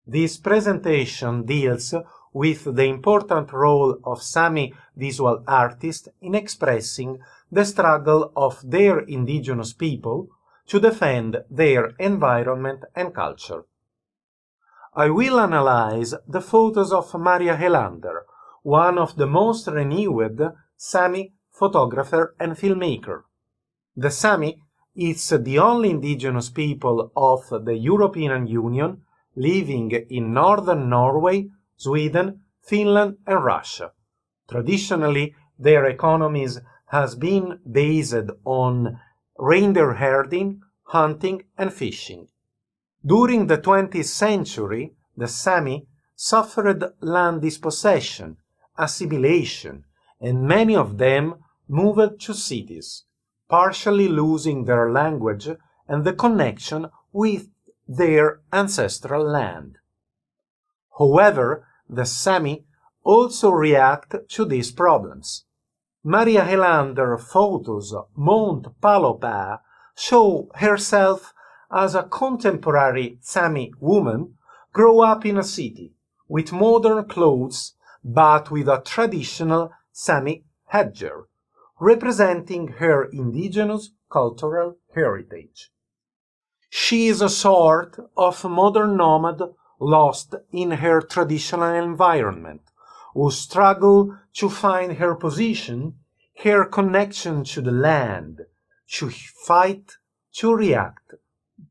This presentation deals with the important role of Sami visual artists in expressing the struggle of their indigenous people to defend their environment and culture. I will analyze the photos of Marja Helander, one of the most renowned Sami photographer and filmmaker. The Sami is the only indigenous people of the European Union living in northern Norway, Sweden, Finland and Russia. Traditionally, their economies has been based on reindeer herding, hunting and fishing. During the 20th century, the Sami suffered land dispossession, assimilation, and many of them moved to cities, partially losing their language and the connection with their ancestral land. However, the Sami also react to these problems. Marja Helander photos Mount Palopää show herself as a contemporary Sami woman grow up in a city with modern clothes but with a traditional Sami headgear, representing her indigenous cultural heritage. She is a sort of modern nomad lost in her traditional environment, who struggle to find her position, her connection to the land, to fight, to react,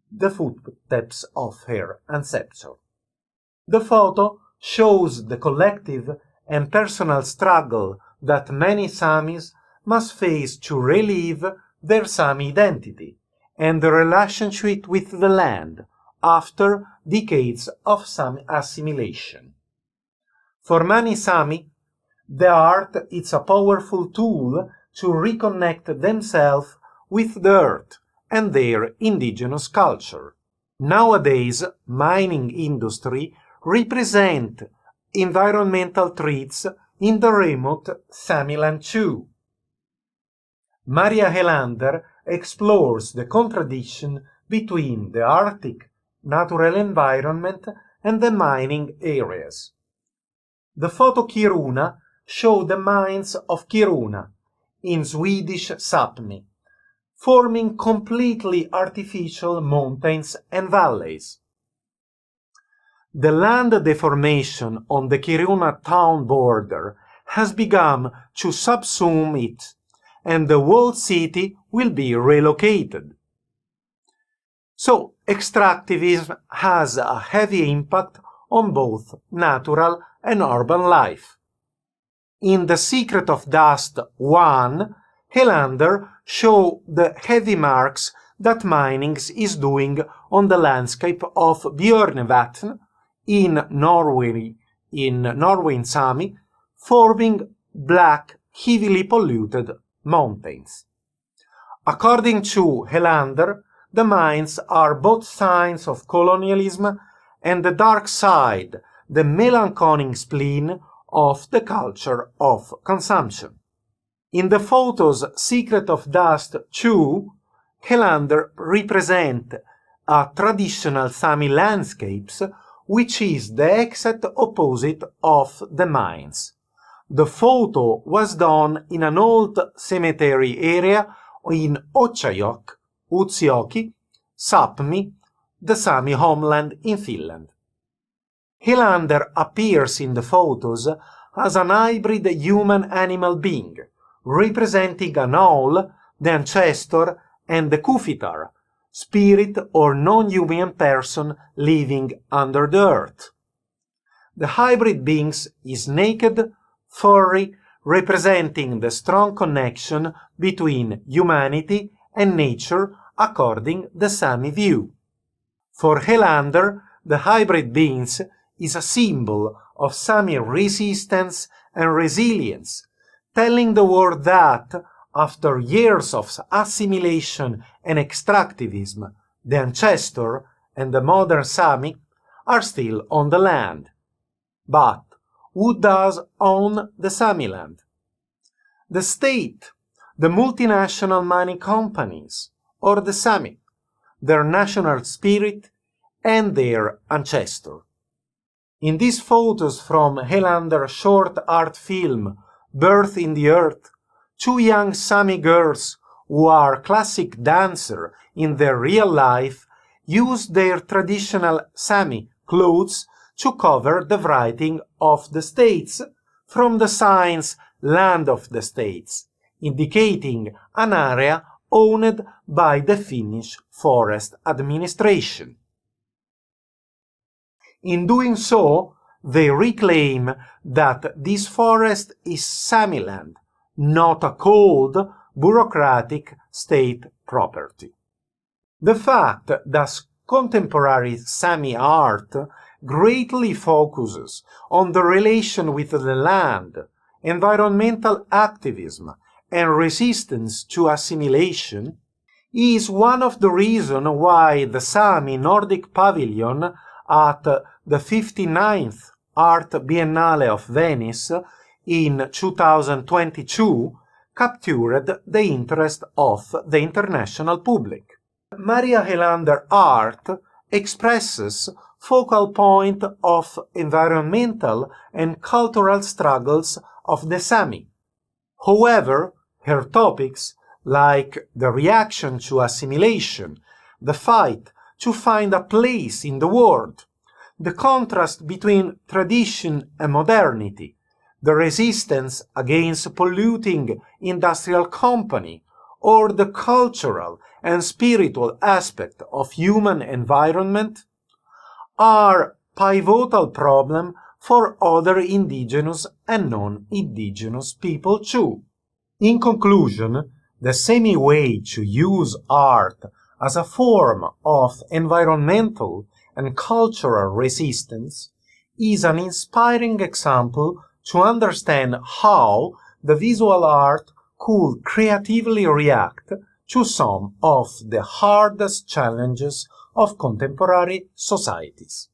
the footsteps of her ancestor. The photo shows the collective and personal struggle that many Samis must face to relive their Sami identity and the relationship with the land after decades of Sami assimilation. For many Sami, the art is a powerful tool to reconnect themselves with the earth and their indigenous culture. Nowadays, mining industry represent environmental threats in the remote Samiland too. Marja Helander explores the contradiction between the Arctic natural environment and the mining areas. The photo Kiruna show the mines of Kiruna in Swedish Sapmi, forming completely artificial mountains and valleys. The land deformation on the Kiruna town border has begun to subsume it, and the whole city will be relocated. So, extractivism has a heavy impact on both natural and urban life. In The Secret of Dust 1, Helander shows the heavy marks that mining is doing on the landscape of Bjørnevatn in Norway in Sami, forming black, heavily polluted mountains. According to Helander, the mines are both signs of colonialism and the dark side, the melancholic spleen of the culture of consumption. In the photos Secret of Dust 2, Helander represents a traditional Sami landscapes which is the exact opposite of the mines. The photo was done in an old cemetery area in Utsjoki, Sapmi, the Sami homeland in Finland. Helander appears in the photos as an hybrid human-animal being, representing an owl, the ancestor, and the kufitar, spirit or non-human person living under the earth. The hybrid being is naked, furry, representing the strong connection between humanity and nature according the Sami view. For Helander, the hybrid being is a symbol of Sami resistance and resilience, telling the world that, after years of assimilation and extractivism, the ancestor and the modern Sami are still on the land. But who does own the Sami land? The state, the multinational mining companies, or the Sami, their national spirit and their ancestor. In these photos from Helander's short art film Birth in the Earth, two young Sami girls who are classic dancers in their real life use their traditional Sami clothes to cover the writing of the states from the signs Land of the States, indicating an area owned by the Finnish Forest Administration. In doing so, they reclaim that this forest is Sami land, not a cold, bureaucratic state property. The fact that contemporary Sami art greatly focuses on the relation with the land, environmental activism, and resistance to assimilation is one of the reasons why the Sami Nordic Pavilion at the 59th Art Biennale of Venice in 2022 captured the interest of the international public. Marja Helander art expresses focal point of environmental and cultural struggles of the Sami. However, her topics, like the reaction to assimilation, the fight to find a place in the world, the contrast between tradition and modernity, the resistance against polluting industrial company, or the cultural and spiritual aspect of human environment, are pivotal problems for other indigenous and non-indigenous people too. In conclusion, the Sami way to use art as a form of environmental and cultural resistance is an inspiring example to understand how the visual art could creatively react to some of the hardest challenges of contemporary societies.